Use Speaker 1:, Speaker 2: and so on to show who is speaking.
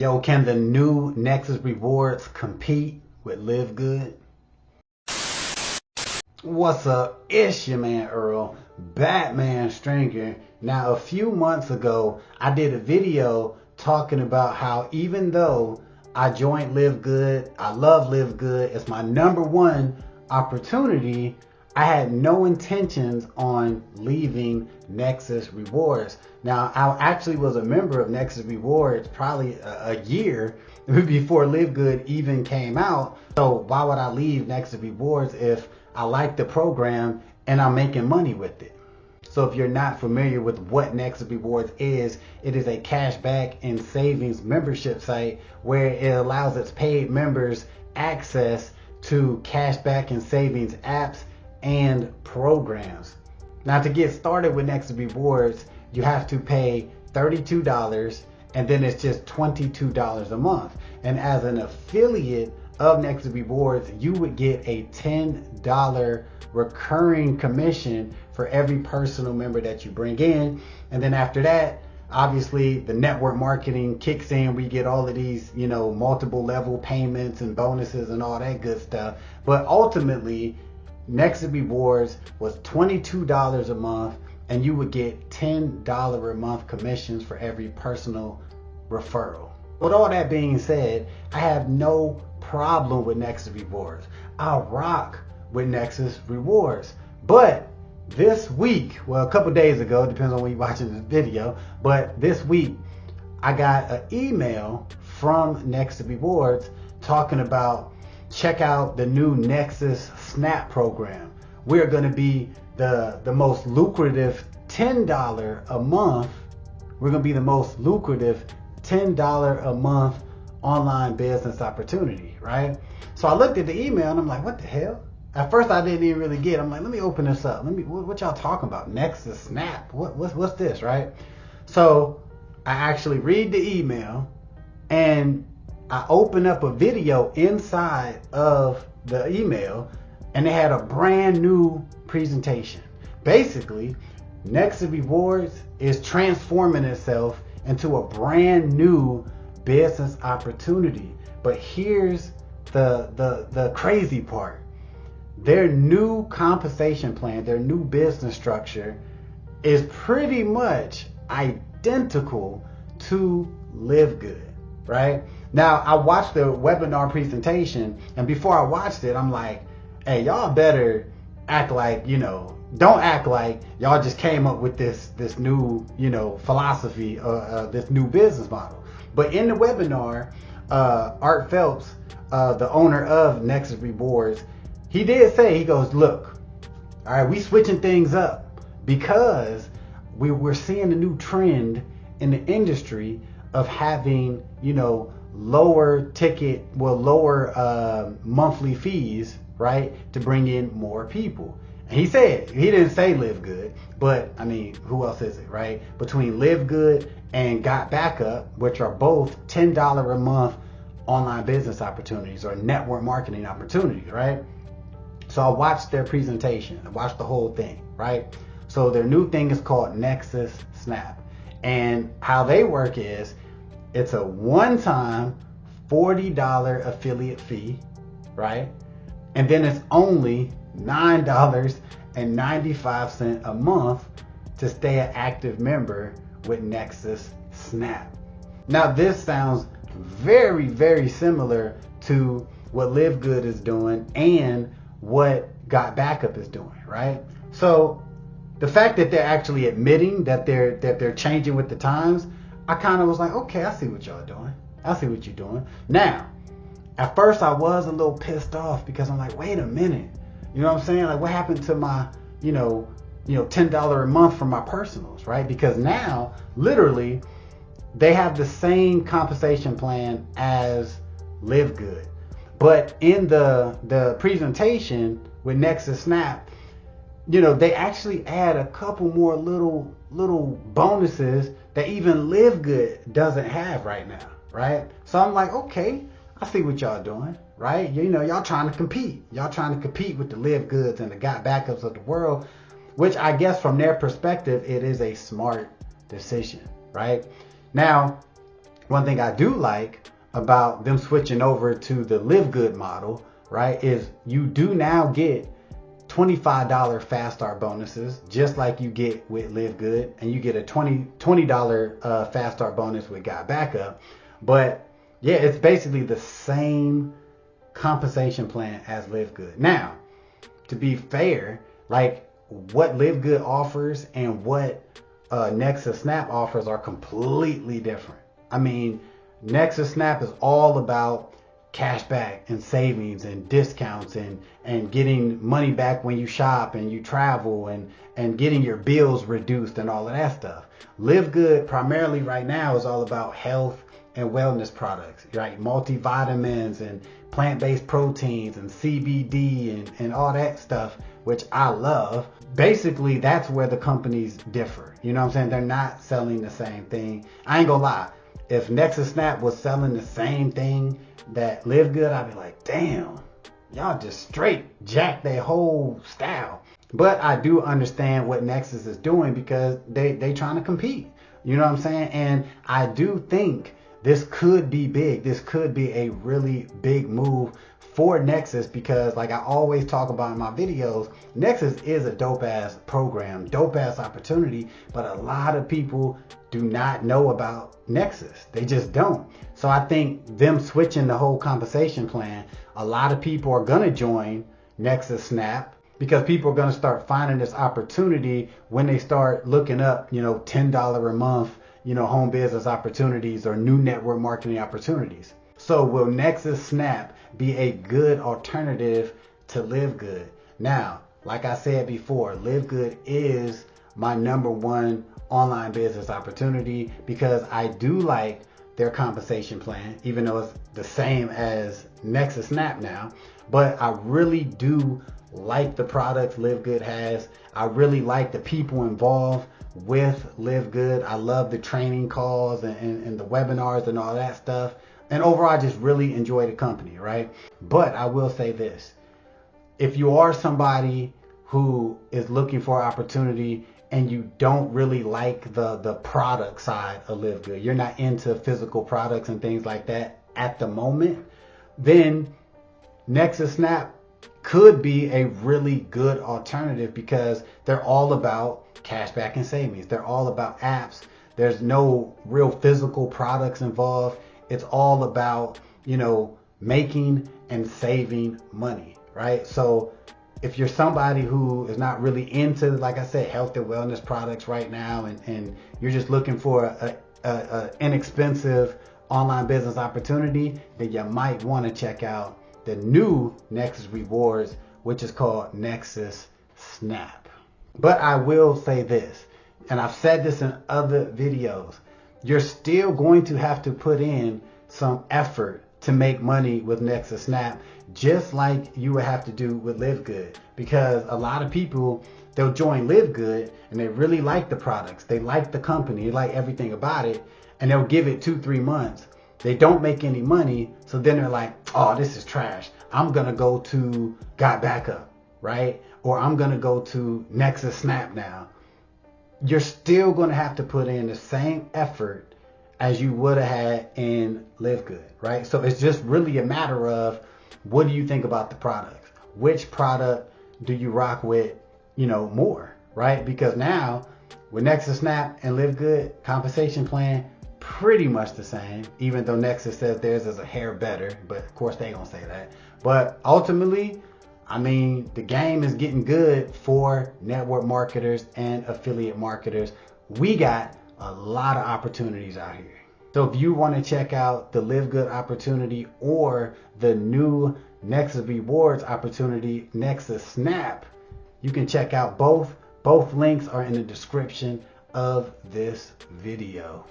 Speaker 1: Yo, can the new Nexus rewards compete with LiveGood? What's up? It's your man Earl, Batman Stringer. Now, a few months ago, I did a video talking about how even though I joined LiveGood, I love LiveGood, it's my #1 opportunity, I had no intentions on leaving Nexus Rewards. Now, I actually was a member of Nexus Rewards probably a year before LiveGood even came out. So why would I leave Nexus Rewards if I like the program and I'm making money with it? So if you're not familiar with what Nexus Rewards is, it is a cashback and savings membership site where it allows its paid members access to cashback and savings apps and programs. Now, to get started with Nexus Rewards, you have to pay $32 and then it's just $22 a month. And as an affiliate of Nexus Rewards, you would get a $10 recurring commission for every personal member that you bring in. And then after that, obviously the network marketing kicks in. We get all of these, multiple level payments and bonuses and all that good stuff. But ultimately, Nexus Rewards was $22 a month and you would get $10 a month commissions for every personal referral. With all that being said, I have no problem with Nexus Rewards. I rock with Nexus Rewards. But this week, well, a couple days ago, depends on when you're watching this video, but this week I got an email from Nexus Rewards talking about check out the new Nexus SNAP program. We're going to be the most lucrative $10 a month. We're going to be the most lucrative $10 a month online business opportunity, right? So I looked at the email and I'm like, what the hell? At first I didn't even really get it. I'm like, let me open this up. What y'all talking about? Nexus SNAP? What's this, right? So I actually read the email and I opened up a video inside of the email and they had a brand new presentation. Basically, Nexus Rewards is transforming itself into a brand new business opportunity. But here's the crazy part. Their new compensation plan, their new business structure is pretty much identical to LiveGood, right? Now, I watched the webinar presentation, and before I watched it, I'm like, hey, y'all better act like, don't act like y'all just came up with this new, philosophy, this new business model. But in the webinar, Art Phelps, the owner of Nexus Rewards, he did say, he goes, look, all right, we switching things up because we're seeing a new trend in the industry of having, lower monthly fees, right, to bring in more people. And he said, he didn't say LiveGood, but I mean, who else is it, right? Between LiveGood and Got Backup, which are both $10 a month online business opportunities or network marketing opportunities, right? So I watched their presentation. I watched the whole thing, right? So their new thing is called Nexus SNAP. And how they work is, it's a one-time $40 affiliate fee, right? And then it's only $9.95 a month to stay an active member with Nexus SNAP. Now this sounds very, very similar to what LiveGood is doing and what Got Backup is doing, right? So the fact that they're actually admitting that they're changing with the times, I kind of was like, okay, I see what y'all doing. I see what you're doing. Now, at first I was a little pissed off because I'm like, wait a minute. You know what I'm saying? Like, what happened to my, $10 a month for my personals, right? Because now, literally, they have the same compensation plan as LiveGood. But in the presentation with Nexus SNAP, they actually add a couple more little bonuses that even LiveGood doesn't have right now, right? So I'm like, okay, I see what y'all doing, right? Y'all trying to compete. Y'all trying to compete with the LiveGoods and the Got Backups of the world, which I guess from their perspective, it is a smart decision, right? Now, One thing I do like about them switching over to the LiveGood model, right, is you do now get $25 fast start bonuses, just like you get with LiveGood, and you get a $20 fast start bonus with Got Backup. But yeah, it's basically the same compensation plan as LiveGood. Now, to be fair, like what LiveGood offers and what Nexus SNAP offers are completely different. I mean, Nexus SNAP is all about cash back and savings and discounts and getting money back when you shop and you travel and getting your bills reduced and all of that stuff. LiveGood primarily right now is all about health and wellness products, right? Multivitamins and plant-based proteins and CBD and all that stuff, which I love. Basically, that's where the companies differ. You know what I'm saying? They're not selling the same thing. I ain't gonna lie. If Nexus SNAP was selling the same thing that LiveGood, I'd be like, damn, y'all just straight jack their whole style. But I do understand what Nexus is doing because they trying to compete. You know what I'm saying? And I do think this could be big. This could be a really big move for Nexus because, like I always talk about in my videos, Nexus is a dope ass program, dope ass opportunity, but a lot of people do not know about Nexus. They just don't. So I think them switching the whole compensation plan, a lot of people are gonna join Nexus SNAP because people are gonna start finding this opportunity when they start looking up, you know, $10 a month, you know, home business opportunities or new network marketing opportunities. So will Nexus SNAP be a good alternative to LiveGood? Now, like I said before, LiveGood is my #1 online business opportunity because I do like their compensation plan, even though it's the same as Nexus SNAP now. But I really do like the products LiveGood has. I really like the people involved with LiveGood. I love the training calls and the webinars and all that stuff. And overall, I just really enjoy the company, right? But I will say this. If you are somebody who is looking for opportunity and you don't really like the product side of LiveGood, you're not into physical products and things like that at the moment, then Nexus SNAP could be a really good alternative because they're all about cashback and savings. They're all about apps. There's no real physical products involved. It's all about, you know, making and saving money, right? So if you're somebody who is not really into, like I said, health and wellness products right now, and you're just looking for a inexpensive online business opportunity, then you might want to check out the new Nexus Rewards, which is called Nexus SNAP. But I will say this, and I've said this in other videos, you're still going to have to put in some effort to make money with Nexus SNAP, just like you would have to do with LiveGood. Because a lot of people, they'll join LiveGood and they really like the products, they like the company, they like everything about it, and they'll give it 2-3 months. They don't make any money, so then they're like, oh, this is trash. I'm gonna go to Got Backup, right? Or I'm gonna go to Nexus SNAP now. You're still gonna have to put in the same effort as you would have had in LiveGood, right? So it's just really a matter of, what do you think about the products? Which product do you rock with, you know, more, right? Because now with Nexus SNAP and LiveGood, compensation plan pretty much the same, even though Nexus says theirs is a hair better, but of course they ain't gonna say that. But ultimately, I mean, the game is getting good for network marketers and affiliate marketers. We got a lot of opportunities out here. So if you want to check out the LiveGood opportunity or the new Nexus Rewards opportunity, Nexus SNAP, you can check out both. Both links are in the description of this video.